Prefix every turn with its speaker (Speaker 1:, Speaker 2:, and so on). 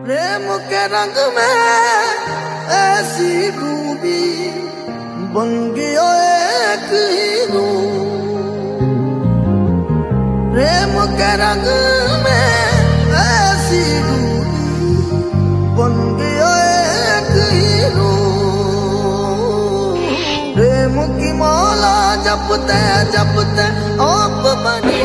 Speaker 1: प्रेम के रंग में ऐसी डूबी बन गया एक हीरू। प्रेम के रंग में ऐसी डूबी बन गया एक हीरू। प्रेम की माला जपते जपते आप बनी